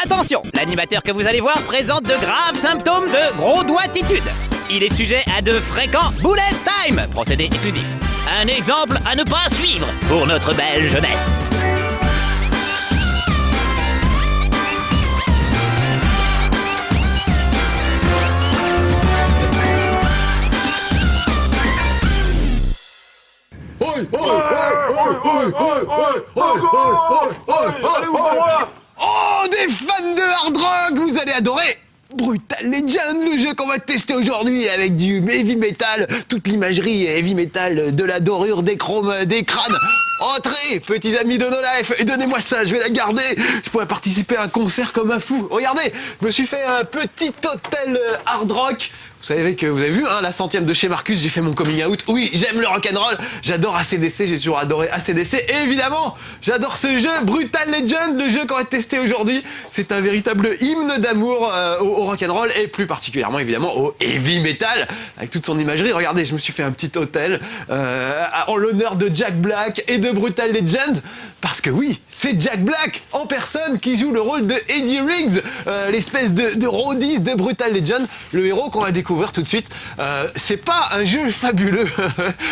Attention, l'animateur que vous allez voir présente de graves symptômes de gros doigtitude. Il est sujet à de fréquents bullet time, procédé exclusif. Un exemple à ne pas suivre pour notre belle jeunesse. Oh, des fans de hard rock, vous allez adorer Brutal Legend, le jeu qu'on va tester aujourd'hui avec du heavy metal, toute l'imagerie heavy metal, de la dorure, des chromes, des crânes. Entrez, petits amis de No Life, et donnez-moi ça, je vais la garder. Je pourrais participer à un concert comme un fou. Regardez, je me suis fait un petit hôtel hard rock. Vous savez que vous avez vu, hein, la 100e de chez Marcus, j'ai fait mon coming out. Oui, j'aime le rock'n'roll, j'adore AC/DC, j'ai toujours adoré AC/DC. Et évidemment, j'adore ce jeu, Brutal Legend, le jeu qu'on va tester aujourd'hui. C'est un véritable hymne d'amour au rock'n'roll et plus particulièrement évidemment au heavy metal, avec toute son imagerie. Regardez, je me suis fait un petit hôtel en l'honneur de Jack Black et de Brutal Legend. Parce que oui, c'est Jack Black en personne qui joue le rôle de Eddie Riggs, l'espèce de roadie de Brutal Legend, le héros qu'on va découvrir tout de suite. C'est pas un jeu fabuleux,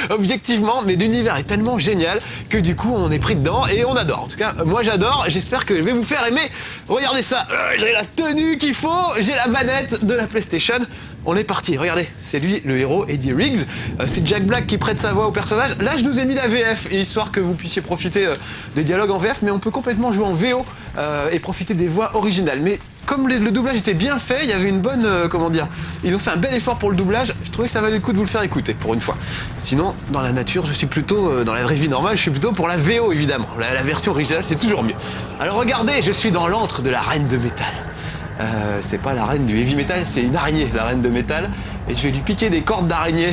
objectivement, mais l'univers est tellement génial que du coup on est pris dedans et on adore. En tout cas, moi j'adore, j'espère que je vais vous faire aimer. Regardez ça, j'ai la tenue qu'il faut, j'ai la manette de la PlayStation. On est parti, regardez, c'est lui le héros, Eddie Riggs. C'est Jack Black qui prête sa voix au personnage. Là, je nous ai mis la VF, histoire que vous puissiez profiter des dialogues en VF, mais on peut complètement jouer en VO et profiter des voix originales. Mais comme le doublage était bien fait, il y avait une bonne, comment dire, ils ont fait un bel effort pour le doublage. Je trouvais que ça valait le coup de vous le faire écouter, pour une fois. Sinon, dans la nature, je suis plutôt, dans la vraie vie normale, je suis plutôt pour la VO, évidemment. La version originale, c'est toujours mieux. Alors regardez, je suis dans l'antre de la reine de métal. C'est pas la reine du heavy metal, c'est une araignée, la reine de métal. Et je vais lui piquer des cordes d'araignée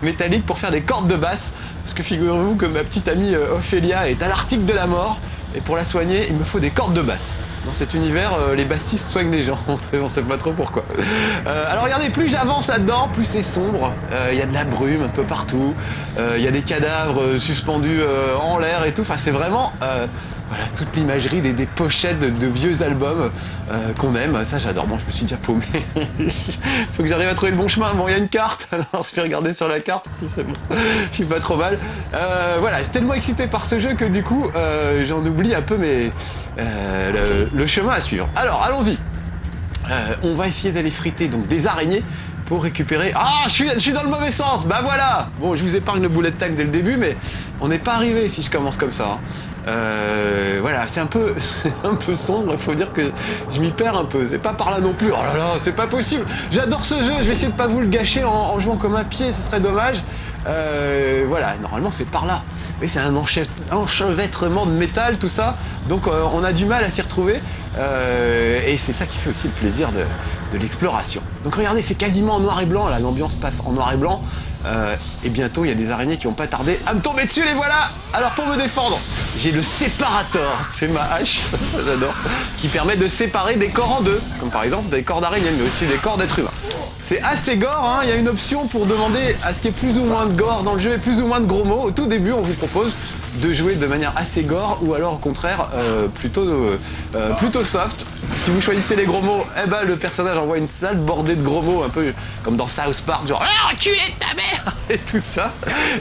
métalliques pour faire des cordes de basse. Parce que figurez-vous que ma petite amie Ophélia est à l'article de la mort. Et pour la soigner, il me faut des cordes de basse. Dans cet univers, les bassistes soignent les gens. On sait pas trop pourquoi. Alors regardez, plus j'avance là-dedans, plus c'est sombre. Il y a de la brume un peu partout. Il y a des cadavres suspendus en l'air et tout. Enfin, c'est vraiment... Voilà, toute l'imagerie des pochettes de vieux albums qu'on aime, ça j'adore. Bon, je me suis déjà paumé. Faut que j'arrive à trouver le bon chemin. Bon, il y a une carte, alors je vais regarder sur la carte si c'est bon. Je suis pas trop mal. Voilà, je suis tellement excité par ce jeu que du coup, j'en oublie un peu le chemin à suivre. Alors, allons-y. On va essayer d'aller friter donc des araignées pour récupérer... Ah, je suis dans le mauvais sens. Bah voilà. Bon, je vous épargne le bullet time dès le début, mais on n'est pas arrivé si je commence comme ça. Hein. Voilà, c'est un peu sombre, il faut dire que je m'y perds un peu, c'est pas par là non plus, oh là là, c'est pas possible, j'adore ce jeu, je vais essayer de pas vous le gâcher en jouant comme un pied, ce serait dommage. Voilà, normalement c'est par là, mais c'est un enchevêtrement de métal tout ça, donc on a du mal à s'y retrouver, et c'est ça qui fait aussi le plaisir de l'exploration. Donc regardez, c'est quasiment en noir et blanc, là l'ambiance passe en noir et blanc. Et bientôt il y a des araignées qui n'ont pas tardé à me tomber dessus, les voilà. Alors pour me défendre, j'ai le séparator, c'est ma hache, ça j'adore, qui permet de séparer des corps en deux, comme par exemple des corps d'araignées, mais aussi des corps d'êtres humains. C'est assez gore, hein. Il y a une option pour demander à ce qu'il y ait plus ou moins de gore dans le jeu et plus ou moins de gros mots. Au tout début, on vous propose de jouer de manière assez gore ou alors au contraire plutôt soft. Si vous choisissez les gros mots, eh ben le personnage envoie une sale bordée de gros mots, un peu comme dans South Park, genre « tu es ta mère !» et tout ça.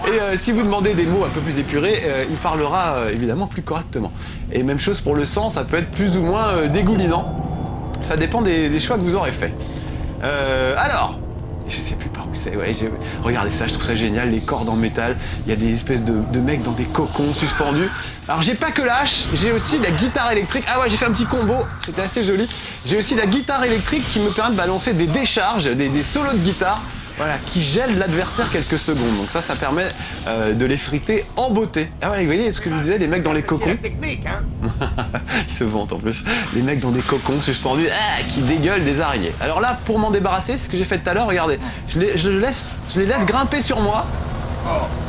Et si vous demandez des mots un peu plus épurés, il parlera évidemment plus correctement. Et même chose pour le sang, ça peut être plus ou moins dégoulinant. Ça dépend des choix que vous aurez faits. Alors, je sais plus par où c'est, ouais, regardez ça, je trouve ça génial, les cordes en métal, il y a des espèces de mecs dans des cocons suspendus. Alors j'ai pas que la hache, j'ai aussi la guitare électrique, ah ouais j'ai fait un petit combo, c'était assez joli. J'ai aussi la guitare électrique qui me permet de balancer des décharges, des solos de guitare, voilà, qui gèlent l'adversaire quelques secondes. Donc ça permet de les friter en beauté. Ah voilà, vous voyez ce que je vous disais, les mecs dans les cocons. C'est la technique, hein. Ils se vantent en plus. Les mecs dans des cocons suspendus, qui dégueulent des araignées. Alors là, pour m'en débarrasser, c'est ce que j'ai fait tout à l'heure, regardez. Je les laisse grimper sur moi.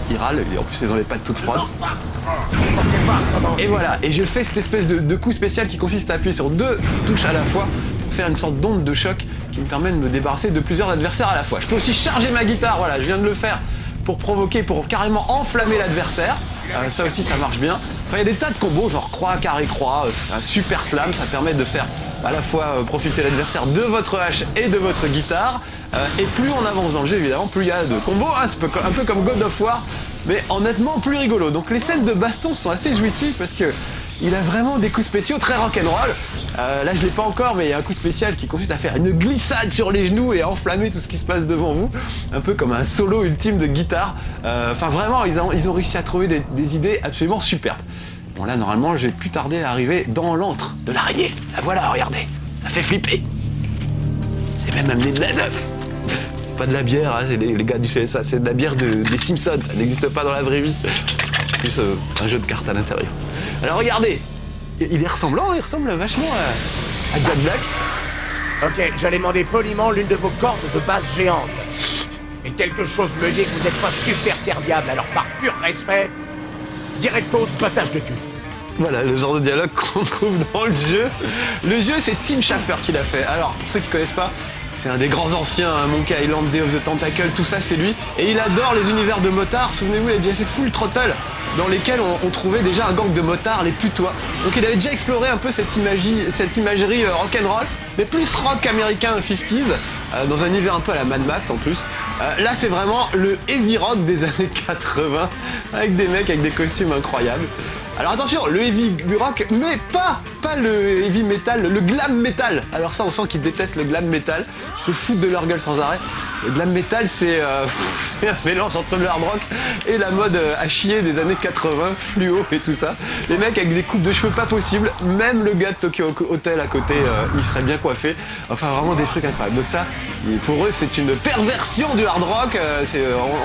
Ils râlent, et en plus ils ont les pattes toutes froides. Et voilà, et je fais cette espèce de coup spécial qui consiste à appuyer sur 2 touches à la fois pour faire une sorte d'onde de choc qui me permet de me débarrasser de plusieurs adversaires à la fois. Je peux aussi charger ma guitare, voilà, je viens de le faire pour provoquer, pour carrément enflammer l'adversaire. Ça aussi, ça marche bien. Enfin, il y a des tas de combos, genre croix, carré, croix, un super slam. Ça permet de faire à la fois profiter l'adversaire de votre hache et de votre guitare. Et plus on avance dans le jeu, évidemment, plus il y a de combos. Hein, c'est un peu comme God of War, mais en nettement plus rigolo. Donc les scènes de baston sont assez jouissives parce que il a vraiment des coups spéciaux très rock'n'roll. Là, je l'ai pas encore, mais il y a un coup spécial qui consiste à faire une glissade sur les genoux et à enflammer tout ce qui se passe devant vous. Un peu comme un solo ultime de guitare. Enfin, vraiment, ils ont réussi à trouver des idées absolument superbes. Bon, là, normalement, je vais plus tarder à arriver dans l'antre de l'araignée. La voilà, regardez. Ça fait flipper. J'ai même amené de la neuf. Pas de la bière, hein, c'est les gars du CSA, c'est de la bière des Simpsons. Ça n'existe pas dans la vraie vie. Plus un jeu de cartes à l'intérieur. Alors regardez, il est ressemblant, il ressemble vachement à Jack Black. Ok, j'allais demander poliment l'une de vos cordes de base géante. Mais quelque chose me dit que vous n'êtes pas super serviable, alors par pur respect, directos battage de cul. Voilà, le genre de dialogue qu'on trouve dans le jeu. Le jeu, c'est Tim Schafer qui l'a fait. Alors, pour ceux qui ne connaissent pas, c'est un des grands anciens, hein, Monkey Island, Day of the Tentacle, tout ça, c'est lui. Et il adore les univers de motards. Souvenez-vous, il a déjà fait Full Throttle, dans lesquels on trouvait déjà un gang de motards, les putois. Donc il avait déjà exploré un peu cette imagerie rock'n'roll, mais plus rock américain 50s, dans un univers un peu à la Mad Max en plus. Là, c'est vraiment le heavy rock des années 80, avec des mecs avec des costumes incroyables. Alors attention, le heavy rock, mais pas le heavy metal, le glam metal. Alors ça, on sent qu'ils détestent le glam metal, ils se foutent de leur gueule sans arrêt. Le glam metal, c'est un mélange entre le hard rock et la mode à chier des années 80, fluo et tout ça. Les mecs avec des coupes de cheveux pas possibles, même le gars de Tokyo Hotel à côté, il serait bien coiffé. Enfin, vraiment des trucs incroyables. Donc ça, pour eux, c'est une perversion du hard rock.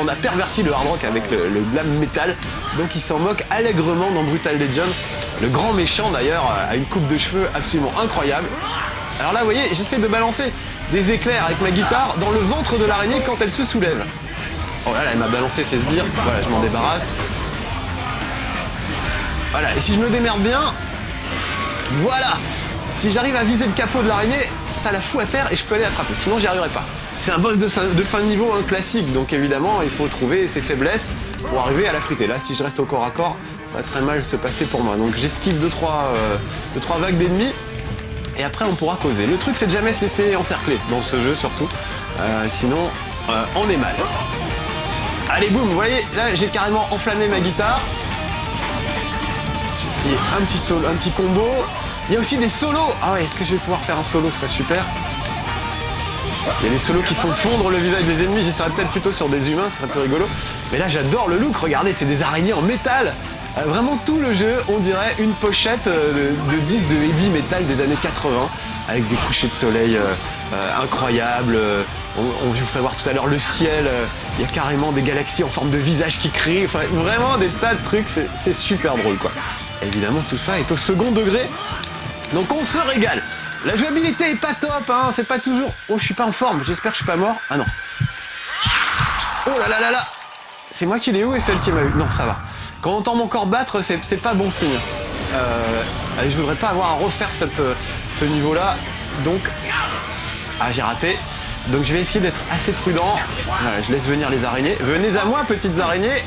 On a perverti le hard rock avec le glam metal. Donc ils s'en moquent allègrement dans Brutal Legend. Le grand méchant d'ailleurs a une coupe de cheveux absolument incroyable. Alors là, vous voyez, j'essaie de balancer des éclairs avec ma guitare dans le ventre de l'araignée quand elle se soulève. Oh là là, elle m'a balancé ses sbires. Voilà, je m'en débarrasse. Voilà, et si je me démerde bien, voilà. Si j'arrive à viser le capot de l'araignée, ça la fout à terre et je peux aller l'attraper. Sinon, j'y arriverai pas. C'est un boss de fin de niveau, hein, classique, donc évidemment, il faut trouver ses faiblesses pour arriver à la friter. Là, si je reste au corps à corps, ça va très mal se passer pour moi. Donc j'esquive 2-3 vagues d'ennemis. Et après, on pourra causer. Le truc, c'est de jamais se laisser encercler dans ce jeu, surtout. Sinon, on est mal. Allez, boum, vous voyez, là, j'ai carrément enflammé ma guitare. J'ai essayé un petit solo, un petit combo. Il y a aussi des solos. Ah ouais, est-ce que je vais pouvoir faire un solo? Ce serait super. Il y a des solos qui font fondre le visage des ennemis. J'essaierai peut-être plutôt sur des humains, ce serait un peu rigolo. Mais là, j'adore le look. Regardez, c'est des araignées en métal. Vraiment tout le jeu, on dirait une pochette de disque de heavy metal des années 80 avec des couchers de soleil incroyables. Je vous ferai voir tout à l'heure le ciel. Il y a carrément des galaxies en forme de visage qui crient. Enfin, vraiment des tas de trucs. C'est super drôle, quoi. Et évidemment, tout ça est au second degré. Donc on se régale. La jouabilité est pas top, hein. C'est pas toujours. Oh, je suis pas en forme. J'espère que je suis pas mort. Ah non. Oh là là là là. C'est moi qui l'ai eu et celle qui m'a eu. Non, ça va. Quand on entend mon corps battre, c'est pas bon signe. Je voudrais pas avoir à refaire ce niveau-là. Donc, j'ai raté. Donc je vais essayer d'être assez prudent. Voilà, je laisse venir les araignées. Venez à moi, petites araignées.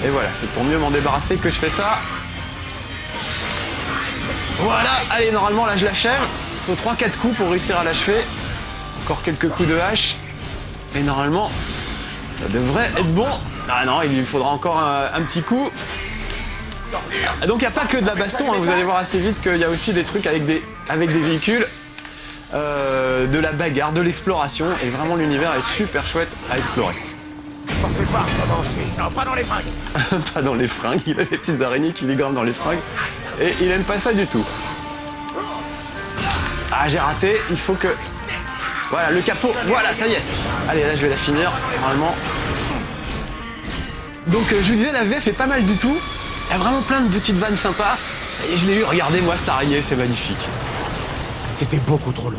Et voilà, c'est pour mieux m'en débarrasser que je fais ça. Voilà, allez, normalement, là, je l'achève. Il faut 3-4 coups pour réussir à l'achever. Encore quelques coups de hache. Et normalement, ça devrait être bon. Ah non, il lui faudra encore un petit coup. Donc il n'y a pas que de la baston, hein. Vous allez voir assez vite qu'il y a aussi des trucs avec des véhicules, de la bagarre, de l'exploration, et vraiment l'univers est super chouette à explorer. Forcez pas, commencez, non, pas dans les fringues. Pas dans les fringues, il a les petites araignées qui lui grimpent dans les fringues, et il aime pas ça du tout. Ah, j'ai raté, il faut que... Voilà, le capot, voilà, ça y est. Allez, là je vais la finir, normalement. Donc je vous disais, la VF est pas mal du tout. Il y a vraiment plein de petites vannes sympas. Ça y est, je l'ai eu, regardez-moi cette araignée, c'est magnifique. C'était beaucoup trop long.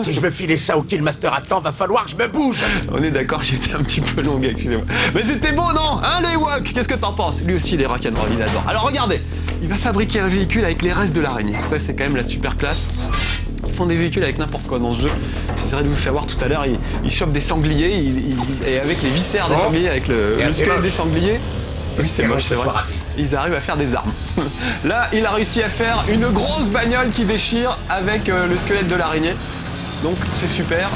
Si je veux filer ça au Killmaster à temps, va falloir que je me bouge. On est d'accord, j'étais un petit peu longue, excusez-moi. Mais c'était beau, non? Hein, les Ewok? Qu'est-ce que t'en penses? Lui aussi, les rock'n'roll, il adore. Alors regardez, il va fabriquer un véhicule avec les restes de l'araignée. Ça, c'est quand même la super classe. Ils font des véhicules avec n'importe quoi dans ce jeu. J'essaierai de vous faire voir tout à l'heure. Ils chopent des sangliers, et avec les viscères des sangliers, avec le squelette des sangliers, Oui, c'est moche, c'est vrai. Ils arrivent à faire des armes. Là, il a réussi à faire une grosse bagnole qui déchire avec le squelette de l'araignée. Donc, c'est super.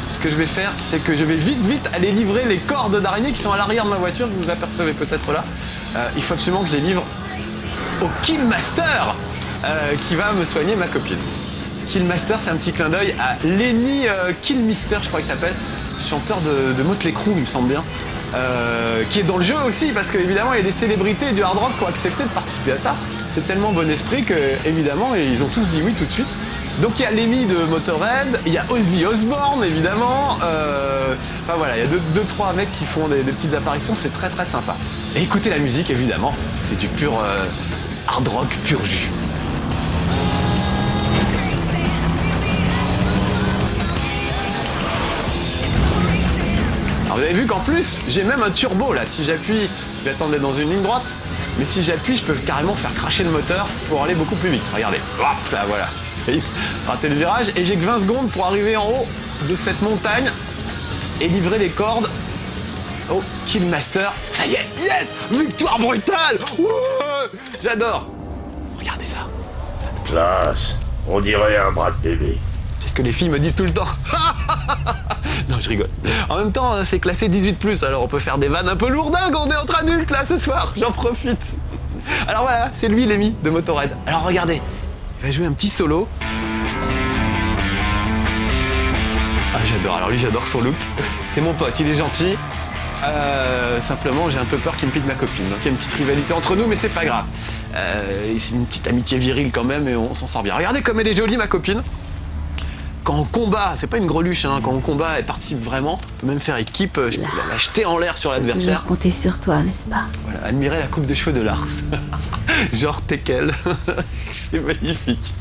Ce que je vais faire, c'est que je vais vite aller livrer les cordes d'araignée qui sont à l'arrière de ma voiture, que vous apercevez peut-être là. Il faut absolument que je les livre au Killmaster, qui va me soigner ma copine. Killmaster, c'est un petit clin d'œil à Lenny Killmister, je crois qu'il s'appelle, chanteur de Motley Crue, il me semble bien, qui est dans le jeu aussi, parce qu'évidemment, il y a des célébrités du hard rock qui ont accepté de participer à ça. C'est tellement bon esprit que, évidemment, ils ont tous dit oui tout de suite. Donc il y a Lemmy de Motorhead, il y a Ozzy Osbourne, évidemment. Enfin voilà, il y a deux, trois mecs qui font des petites apparitions, c'est très très sympa. Et écoutez la musique, évidemment, c'est du pur hard rock, pur jus. Vous avez vu qu'en plus, j'ai même un turbo là. Si j'appuie, je vais attendre d'être dans une ligne droite, mais si j'appuie, je peux carrément faire cracher le moteur pour aller beaucoup plus vite. Regardez, hop là, voilà. Rater le virage, et j'ai que 20 secondes pour arriver en haut de cette montagne et livrer les cordes au Killmaster. Ça y est, yes, victoire brutale. Ouais, j'adore. Regardez ça. Classe. On dirait un bras de bébé. C'est ce que les filles me disent tout le temps. Non, je rigole. En même temps, c'est classé 18+, alors on peut faire des vannes un peu lourdingues, on est entre adultes là ce soir, j'en profite. Alors voilà, c'est lui Lemmy de Motorhead. Alors regardez, il va jouer un petit solo. Ah j'adore, alors lui j'adore son look. C'est mon pote, il est gentil. Simplement j'ai un peu peur qu'il me pique ma copine. Donc il y a une petite rivalité entre nous, mais c'est pas grave. C'est une petite amitié virile quand même et on s'en sort bien. Regardez comme elle est jolie ma copine. Quand on combat, c'est pas une greluche, hein, quand on combat, elle participe vraiment. On peut même faire équipe, je peux la jeter en l'air sur l'adversaire. Compter sur toi, n'est-ce pas? Voilà, admirer la coupe de cheveux de Lars. Genre Tekel. C'est magnifique.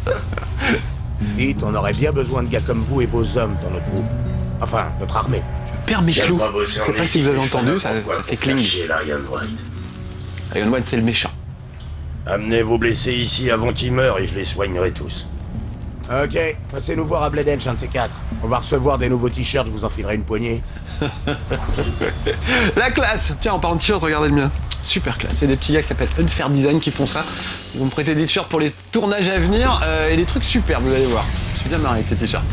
Dites, on aurait bien besoin de gars comme vous et vos hommes dans notre groupe. Enfin, notre armée. Je perds mes clous. Je sais pas si vous avez entendu, ça fait cling. Iron White, c'est le méchant. Amenez vos blessés ici avant qu'ils meurent et je les soignerai tous. Ok, passez nous voir à Blade Edge, un de ces quatre. On va recevoir des nouveaux t-shirts, je vous enfilerai une poignée. La classe. Tiens, en parlant de t-shirt, regardez le mien. Super classe. C'est des petits gars qui s'appellent Unfair Design qui font ça. Ils vont me prêter des t-shirts pour les tournages à venir et des trucs superbes, vous allez voir. Je suis bien marré avec ces t-shirts.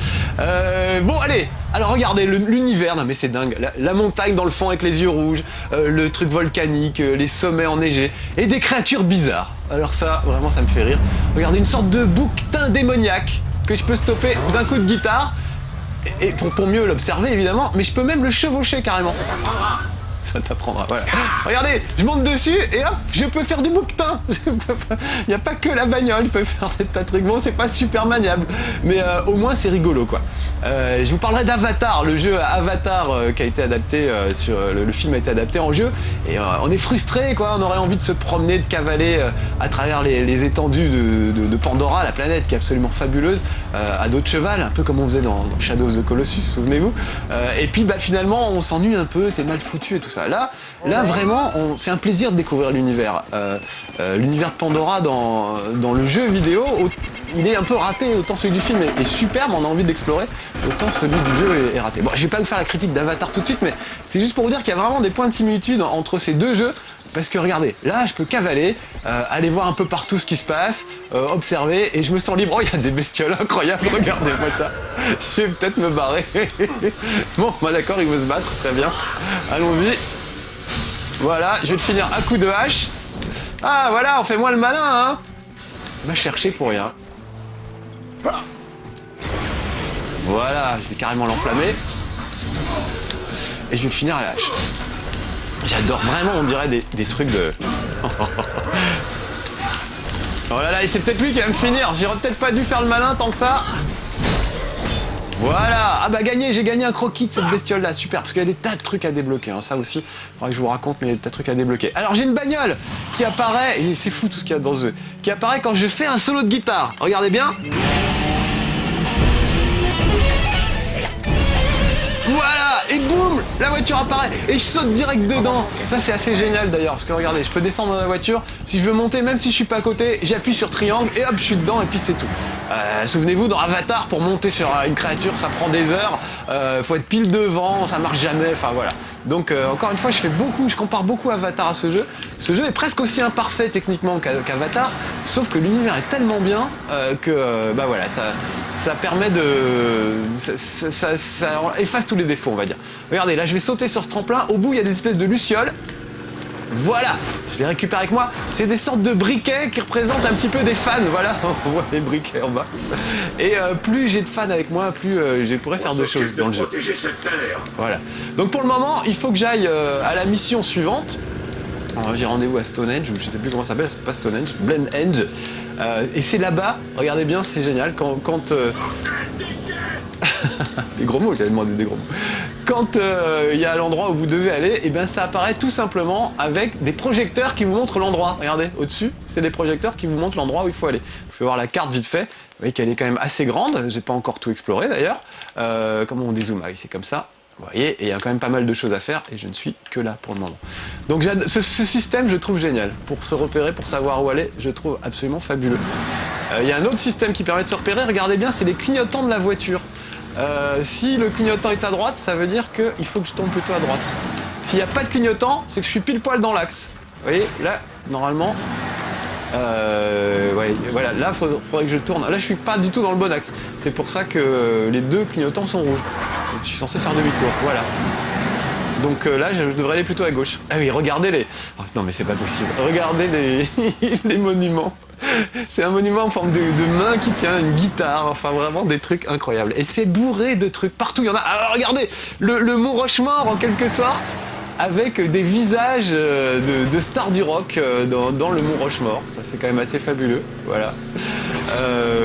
Bon, allez. Alors regardez, l'univers, non mais c'est dingue. La montagne dans le fond avec les yeux rouges, le truc volcanique, les sommets enneigés et des créatures bizarres. Alors ça, vraiment, ça me fait rire. Regardez, une sorte de bouquetin démoniaque que je peux stopper d'un coup de guitare. Et pour mieux l'observer, évidemment, mais je peux même le chevaucher carrément. Ça t'apprendra, voilà. Regardez, je monte dessus et hop, je peux faire du bouquetin. Il n'y a pas que la bagnole, je peux faire des tas de trucs. Bon, c'est pas super maniable, mais au moins c'est rigolo, quoi. Je vous parlerai d'Avatar, le jeu Avatar qui a été adapté le film a été adapté en jeu. Et on est frustré, quoi. On aurait envie de se promener, de cavaler à travers les étendues de Pandora, la planète qui est absolument fabuleuse, à dos de cheval, un peu comme on faisait dans Shadow of the Colossus, souvenez-vous. Et puis, bah, finalement, on s'ennuie un peu, c'est mal foutu et tout ça. Là vraiment, c'est un plaisir de découvrir l'univers. L'univers de Pandora dans le jeu vidéo, il est un peu raté, autant celui du film est superbe, on a envie d'explorer, autant celui du jeu est raté. Bon, je vais pas vous faire la critique d'Avatar tout de suite, mais c'est juste pour vous dire qu'il y a vraiment des points de similitude entre ces deux jeux. Parce que regardez, là je peux cavaler, aller voir un peu partout ce qui se passe, observer, et je me sens libre. Oh, il y a des bestioles incroyables, regardez-moi ça. Je vais peut-être me barrer. Bon, bah d'accord, il veut se battre, très bien. Allons-y. Voilà, je vais le finir à coup de hache. Ah voilà, on fait moins le malin, hein. Il m'a cherché pour rien. Voilà, je vais carrément l'enflammer. Et je vais le finir à la hache. J'adore vraiment, on dirait des trucs de... Oh là là, et c'est peut-être lui qui va me finir. J'aurais peut-être pas dû faire le malin tant que ça. Voilà. Ah bah gagné, j'ai gagné un croquis de cette bestiole là, super, parce qu'il y a des tas de trucs à débloquer, hein. Ça aussi, il faudra que je vous raconte, mais il y a des tas de trucs à débloquer. Alors j'ai une bagnole qui apparaît, et c'est fou tout ce qu'il y a dans ce jeu, qui apparaît quand je fais un solo de guitare. Regardez bien. Voilà, et boum, la voiture apparaît et je saute direct dedans. Ça c'est assez génial d'ailleurs, parce que regardez, je peux descendre dans la voiture, si je veux monter, même si je suis pas à côté, j'appuie sur triangle et hop, je suis dedans et puis c'est tout. Souvenez-vous, dans Avatar, pour monter sur une créature, ça prend des heures, faut être pile devant, ça marche jamais, enfin voilà. Donc encore une fois, je compare beaucoup Avatar à ce jeu. Ce jeu est presque aussi imparfait techniquement qu'Avatar, sauf que l'univers est tellement bien que bah voilà, ça permet de... Ça efface tous les défauts, on va dire. Regardez, là je vais sauter sur ce tremplin, au bout il y a des espèces de lucioles. Voilà, je les récupère avec moi. C'est des sortes de briquets qui représentent un petit peu des fans. Voilà, on voit les briquets en bas. Et plus j'ai de fans avec moi, plus je pourrais faire de choses dans le jeu. Cette terre. Voilà. Donc pour le moment, il faut que j'aille à la mission suivante. J'ai rendez-vous à Stonehenge, ou je sais plus comment ça s'appelle, c'est pas Stonehenge, Blenhenge. Et c'est là-bas, regardez bien, c'est génial, quand des gros mots, j'avais demandé des gros mots. Quand il y a l'endroit où vous devez aller, et bien ça apparaît tout simplement avec des projecteurs qui vous montrent l'endroit. Regardez, au-dessus, c'est des projecteurs qui vous montrent l'endroit où il faut aller. Vous pouvez voir la carte vite fait. Vous voyez qu'elle est quand même assez grande. J'ai pas encore tout exploré d'ailleurs. Comment on dézoome? Ah oui, c'est comme ça. Vous voyez, et il y a quand même pas mal de choses à faire et je ne suis que là pour le moment. Donc ce système, je trouve génial. Pour se repérer, pour savoir où aller, je trouve absolument fabuleux. Il y a un autre système qui permet de se repérer. Regardez bien, c'est les clignotants de la voiture. Si le clignotant est à droite, ça veut dire qu'il faut que je tombe plutôt à droite. S'il n'y a pas de clignotant, c'est que je suis pile poil dans l'axe. Vous voyez, là, normalement, ouais, voilà, là, faudrait que je tourne. Là, je suis pas du tout dans le bon axe. C'est pour ça que les deux clignotants sont rouges. Donc, je suis censé faire demi-tour, voilà. Donc là, je devrais aller plutôt à gauche. Ah oui, regardez les... Oh, non, mais c'est pas possible. Regardez les monuments. C'est un monument en forme de main qui tient une guitare, enfin vraiment des trucs incroyables. Et c'est bourré de trucs, partout il y en a. Alors regardez, le Mont Rushmore en quelque sorte, avec des visages de stars du rock dans le Mont Rushmore. Ça c'est quand même assez fabuleux, voilà.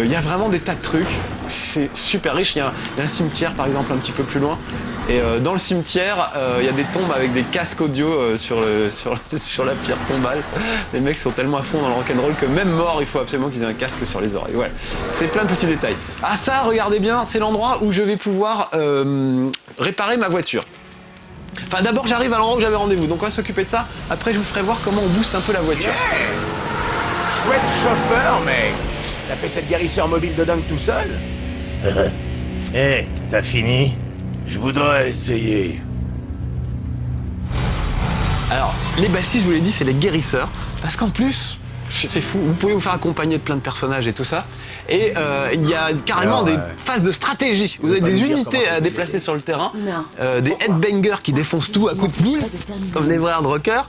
Il y a vraiment des tas de trucs, c'est super riche. Il y a un cimetière par exemple un petit peu plus loin. Et dans le cimetière, il y a des tombes avec des casques audio sur la pierre tombale. Les mecs sont tellement à fond dans le rock'n'roll que même mort, il faut absolument qu'ils aient un casque sur les oreilles. Voilà, c'est plein de petits détails. Ah ça, regardez bien, c'est l'endroit où je vais pouvoir réparer ma voiture. Enfin d'abord j'arrive à l'endroit où j'avais rendez-vous, donc on va s'occuper de ça. Après je vous ferai voir comment on booste un peu la voiture. Yeah, chouette chopper, mec. T'as fait cette guérisseur mobile de dingue tout seul? Eh, t'as fini? Je voudrais essayer. Alors, les bassistes, je vous l'ai dit, c'est les guérisseurs. Parce qu'en plus, c'est fou, vous pouvez vous faire accompagner de plein de personnages et tout ça. Et il y a carrément des phases de stratégie. Vous avez des unités à déplacer sur le terrain, des headbangers qui défoncent tout à coups de boule, comme les vrais hard rockers,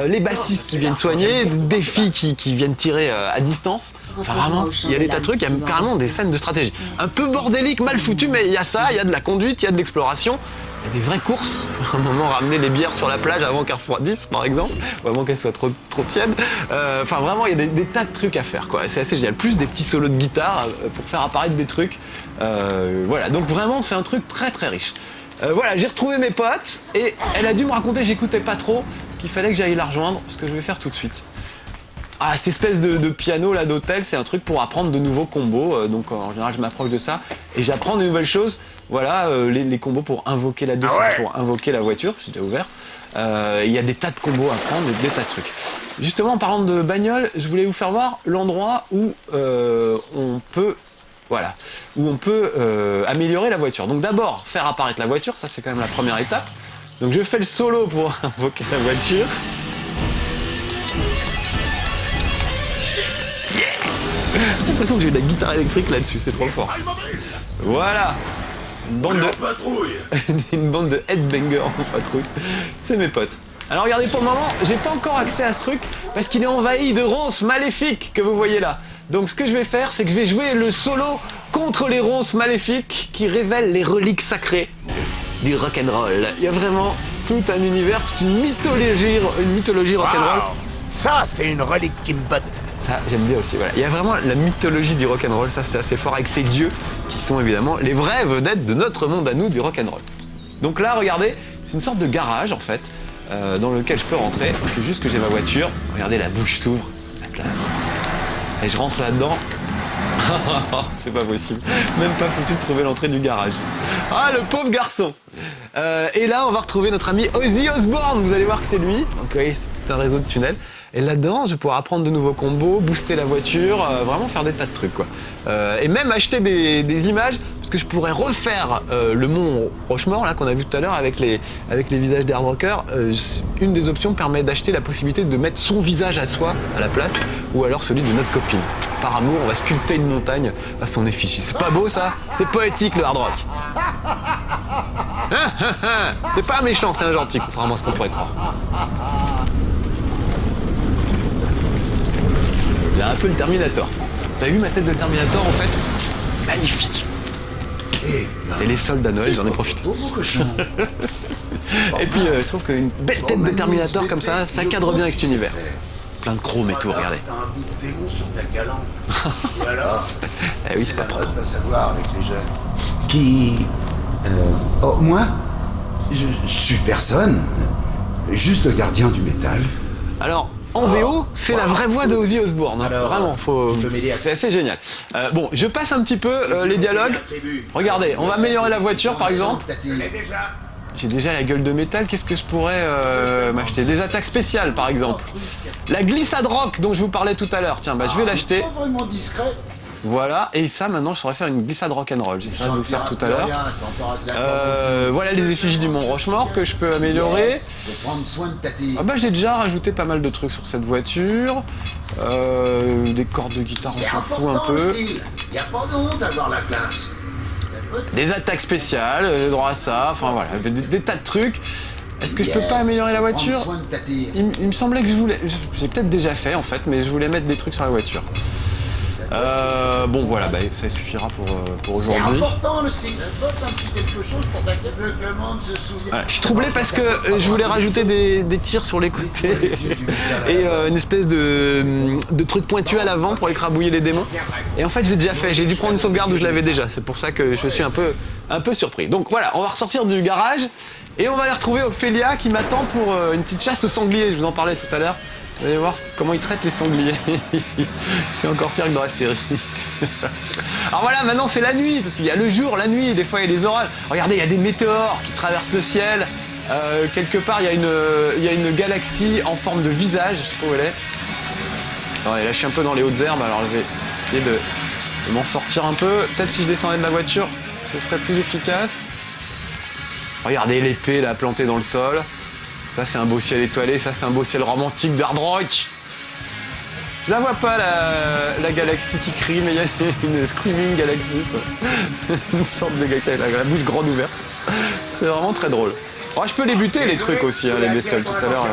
les bassistes qui viennent soigner, des filles qui viennent tirer à distance. Enfin vraiment, il y a des tas de trucs, il y a carrément des scènes de stratégie. Un peu bordélique, mal foutu, mais il y a ça, il y a de la conduite, il y a de l'exploration. Il y a des vraies courses. À un moment, ramener les bières sur la plage avant qu'elles refroidissent, par exemple, ou avant qu'elles soient trop tièdes. Enfin, vraiment, il y a des tas de trucs à faire, quoi. C'est assez génial. Plus des petits solos de guitare pour faire apparaître des trucs. Voilà. Donc vraiment, c'est un truc très très riche. Voilà, j'ai retrouvé mes potes et elle a dû me raconter, j'écoutais pas trop, qu'il fallait que j'aille la rejoindre, ce que je vais faire tout de suite. Ah, cette espèce de piano là d'hôtel, c'est un truc pour apprendre de nouveaux combos. Donc en général, je m'approche de ça et j'apprends de nouvelles choses. Voilà, les combos pour invoquer la 2, c'est pour invoquer la voiture, c'est déjà ouvert. Il y a des tas de combos à prendre, des tas de trucs. Justement, en parlant de bagnole, je voulais vous faire voir l'endroit où on peut, voilà, où on peut améliorer la voiture. Donc d'abord, faire apparaître la voiture, ça c'est quand même la première étape. Donc je fais le solo pour invoquer la voiture. J'ai l'impression que j'ai eu de la guitare électrique là-dessus, c'est trop fort. Voilà. Une bande de headbangers en patrouille. C'est mes potes. Alors regardez, pour le moment, j'ai pas encore accès à ce truc parce qu'il est envahi de ronces maléfiques que vous voyez là. Donc ce que je vais faire, c'est que je vais jouer le solo contre les ronces maléfiques qui révèlent les reliques sacrées du rock'n'roll. Il y a vraiment tout un univers, toute une mythologie rock'n'roll. Wow. Ça, c'est une relique qui me botte. Ça, j'aime bien aussi, voilà. Il y a vraiment la mythologie du rock'n'roll, ça c'est assez fort, avec ces dieux qui sont évidemment les vraies vedettes de notre monde à nous, du rock'n'roll. Donc là, regardez, c'est une sorte de garage en fait, dans lequel je peux rentrer. C'est juste que j'ai ma voiture, regardez, la bouche s'ouvre, la classe. Et je rentre là-dedans. C'est pas possible, même pas foutu de trouver l'entrée du garage. Ah, le pauvre garçon. Et là, on va retrouver notre ami Ozzy Osbourne, vous allez voir que c'est lui. Donc oui, c'est tout un réseau de tunnels. Et là-dedans, je vais pouvoir apprendre de nouveaux combos, booster la voiture, vraiment faire des tas de trucs, quoi. Et même acheter des images, parce que je pourrais refaire le mont Rochemort, là, qu'on a vu tout à l'heure, avec les visages d'Hardrocker. Une des options permet d'acheter la possibilité de mettre son visage à soi, à la place, ou alors celui de notre copine. Par amour, on va sculpter une montagne à son effigie. C'est pas beau, ça? C'est poétique, le hard rock. C'est pas un méchant, c'est un gentil, contrairement à ce qu'on pourrait croire. Il a un peu le Terminator. T'as vu ma tête de Terminator, en fait? Magnifique. Et les soldes à Noël, j'en ai profité. Et puis, je trouve qu'une belle tête de Terminator comme ça cadre bien avec cet univers. Plein de chrome et tout, regardez. T'as un bout de démon sur ta calandre. Et alors? Eh oui, c'est pas grave. Pas savoir avec les jeunes. Qui... Oh, moi? Je suis personne. Juste le gardien du métal. Alors, en VO, c'est la vraie voix de Ozzy Osbourne. Hein. Alors, vraiment, c'est assez génial. Bon, je passe un petit peu les dialogues. Regardez, on va améliorer la voiture, par exemple. J'ai déjà la gueule de métal, qu'est-ce que je pourrais m'acheter? Des attaques spéciales, par exemple. La glissade rock dont je vous parlais tout à l'heure. Tiens, bah, je vais l'acheter. Pas vraiment discret. Voilà, et ça, maintenant, je saurais faire une glissade rock'n'roll. J'essaierai de vous le faire tout à l'heure. Voilà les effigies du Mont Rochemort que je peux améliorer. Prendre soin de ta tille. Ah bah, j'ai déjà rajouté pas mal de trucs sur cette voiture. Des cordes de guitare, on s'en fout un peu. Y a pas de honte à avoir la classe. Des attaques spéciales, j'ai droit à ça, enfin voilà, des tas de trucs. Est-ce que je peux pas améliorer la voiture? Il me semblait que je voulais... J'ai peut-être déjà fait en fait, mais je voulais mettre des trucs sur la voiture. Bon voilà, bah, ça suffira pour aujourd'hui. C'est important le style, ça botte un petit quelque chose pour ta gueule. Veux que le monde se souvienne. Voilà, je suis troublé parce que je voulais rajouter des tirs sur les côtés et une espèce de truc pointu à l'avant pour écrabouiller les démons. Et en fait, je l'ai déjà fait. J'ai dû prendre une sauvegarde où je l'avais déjà. C'est pour ça que je suis un peu surpris. Donc voilà, on va ressortir du garage et on va aller retrouver Ophélia qui m'attend pour une petite chasse aux sangliers. Je vous en parlais tout à l'heure. Vous allez voir comment ils traitent les sangliers. C'est encore pire que dans Astérix. Alors voilà, maintenant c'est la nuit, parce qu'il y a le jour, la nuit, et des fois il y a des orages. Regardez, il y a des météores qui traversent le ciel. Quelque part, il y a une galaxie en forme de visage, je sais pas où elle est. Attendez, là je suis un peu dans les hautes herbes, alors je vais essayer de m'en sortir un peu. Peut-être si je descendais de la voiture, ce serait plus efficace. Regardez l'épée là plantée dans le sol. Ça c'est un beau ciel étoilé, ça c'est un beau ciel romantique d'hard rock. Je la vois pas la galaxie qui crie, mais il y a une screaming galaxie, une sorte de galaxie avec la bouche grande ouverte. C'est vraiment très drôle. Oh, je peux les buter les trucs aussi, hein, les bestioles tout à l'heure.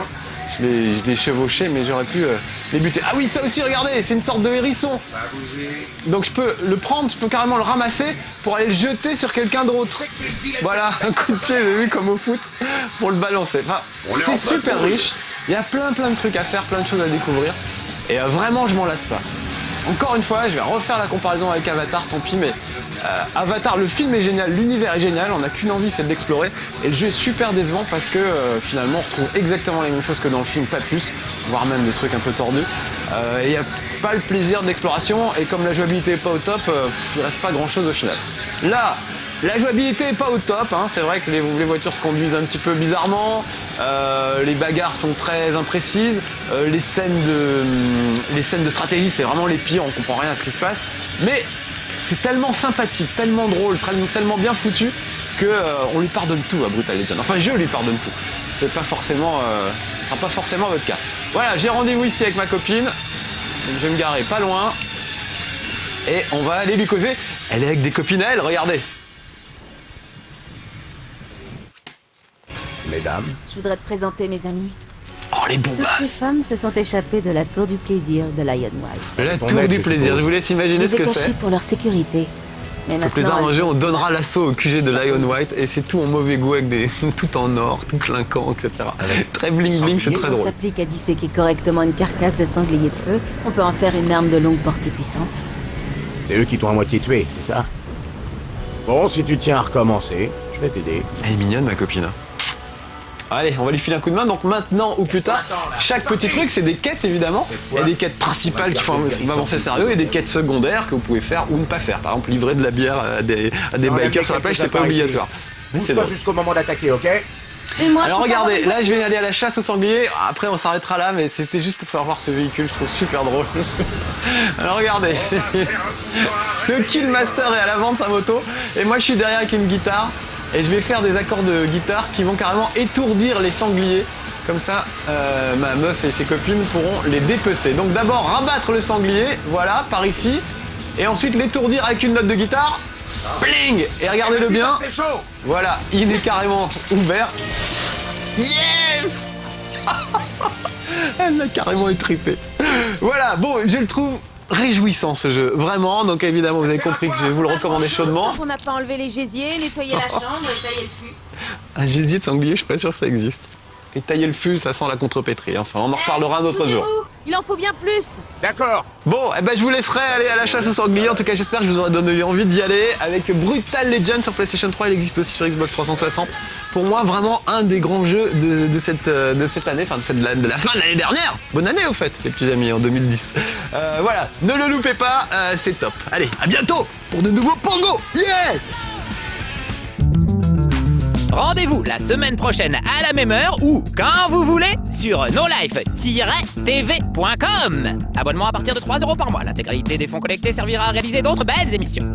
Je l'ai chevauché, mais j'aurais pu les buter. Ah oui, ça aussi, regardez, c'est une sorte de hérisson. Donc je peux le prendre, je peux carrément le ramasser pour aller le jeter sur quelqu'un d'autre. Voilà, un coup de pied, vous avez vu, comme au foot, pour le balancer. Enfin, c'est super riche. Il y a plein de trucs à faire, plein de choses à découvrir. Et vraiment, je m'en lasse pas. Encore une fois, je vais refaire la comparaison avec Avatar, tant pis, mais Avatar, le film est génial, l'univers est génial, on n'a qu'une envie, c'est de l'explorer. Et le jeu est super décevant parce que finalement, on retrouve exactement les mêmes choses que dans le film, pas plus, voire même des trucs un peu tordus. Et il n'y a pas le plaisir de l'exploration, et comme la jouabilité n'est pas au top, il reste pas grand chose au final. Là, la jouabilité n'est pas au top, hein. C'est vrai que les voitures se conduisent un petit peu bizarrement, les bagarres sont très imprécises, les scènes de stratégie c'est vraiment les pires, on comprend rien à ce qui se passe, mais c'est tellement sympathique, tellement drôle, tellement bien foutu que on lui pardonne tout à Brutal Legend. Enfin, je lui pardonne tout. C'est pas forcément, ce sera pas forcément votre cas. Voilà, j'ai rendez-vous ici avec ma copine, donc je vais me garer pas loin et on va aller lui causer. Elle est avec des copines à elle, regardez. Mesdames, Je voudrais te présenter mes amis. Oh, les Toutes ces bombasses. femmes se sont échappées de la tour du plaisir de Lion White. La Ton tour aide, du je plaisir, suppose. je vous laisse Je imaginer les ce ai que cachées c'est. pour leur sécurité. Mais Plus tard maintenant, dans le jeu, on elles donnera l'assaut au QG de Lion White et c'est tout en mauvais goût avec des tout en or, tout clinquant, etc. Très bling bling, c'est très on drôle. s'applique à disséquer correctement une carcasse de sanglier de feu, on peut en faire une arme de longue portée puissante. c'est eux qui t'ont à moitié tué, c'est ça? Bon, si tu tiens à recommencer, je vais t'aider. Elle est mignonne, ma copine. Allez, on va lui filer un coup de main. Donc maintenant ou plus tard, chaque petit truc, c'est des quêtes évidemment. Il y a des quêtes principales qui font avancer le scénario et des quêtes secondaires que vous pouvez faire ou ne pas faire. Par exemple, livrer de la bière à des Non, bikers la sur la plage, quête c'est pas par ici. obligatoire. Mais c'est Bouge pas drôle. jusqu'au moment d'attaquer, ok? Et moi, Alors je peux pas regardez, avoir là je vais aller à la chasse au sanglier. Après on s'arrêtera là, mais c'était juste pour faire voir ce véhicule, je trouve super drôle. Alors regardez, le Killmaster est à l'avant de sa moto et moi je suis derrière avec une guitare et je vais faire des accords de guitare qui vont carrément étourdir les sangliers. Comme ça, ma meuf et ses copines pourront les dépecer. Donc d'abord rabattre le sanglier, voilà, par ici, et ensuite l'étourdir avec une note de guitare. Bling! Et regardez-le bien. C'est chaud. Voilà, il est carrément ouvert. Yes! Elle l'a carrément étrippé. Voilà, bon, je le trouve réjouissant ce jeu, vraiment. Donc évidemment, vous avez compris que je vais vous le recommander chaudement. On n'a pas enlevé les gésiers, nettoyé la chambre et taillé le fût. Un gésier de sanglier, je suis pas sûr que ça existe. Et tailler le fût, ça sent la contrepétrie. Enfin, on en reparlera un autre jour. Bougez-vous, il en faut bien plus. D'accord. Bon, eh ben, je vous laisserai aller à la chasse au sanglier. En tout cas, j'espère que je vous aurai donné envie d'y aller avec Brutal Legend sur PlayStation 3. Il existe aussi sur Xbox 360. Pour moi, vraiment un des grands jeux de cette année, enfin de la fin de l'année dernière. Bonne année, au fait, les petits amis, en 2010. Voilà, ne le loupez pas, c'est top. Allez, à bientôt pour de nouveaux Pongo. Yeah! Rendez-vous la semaine prochaine à la même heure ou quand vous voulez sur nolife-tv.com. Abonnement à partir de 3 € par mois. L'intégralité des fonds collectés servira à réaliser d'autres belles émissions.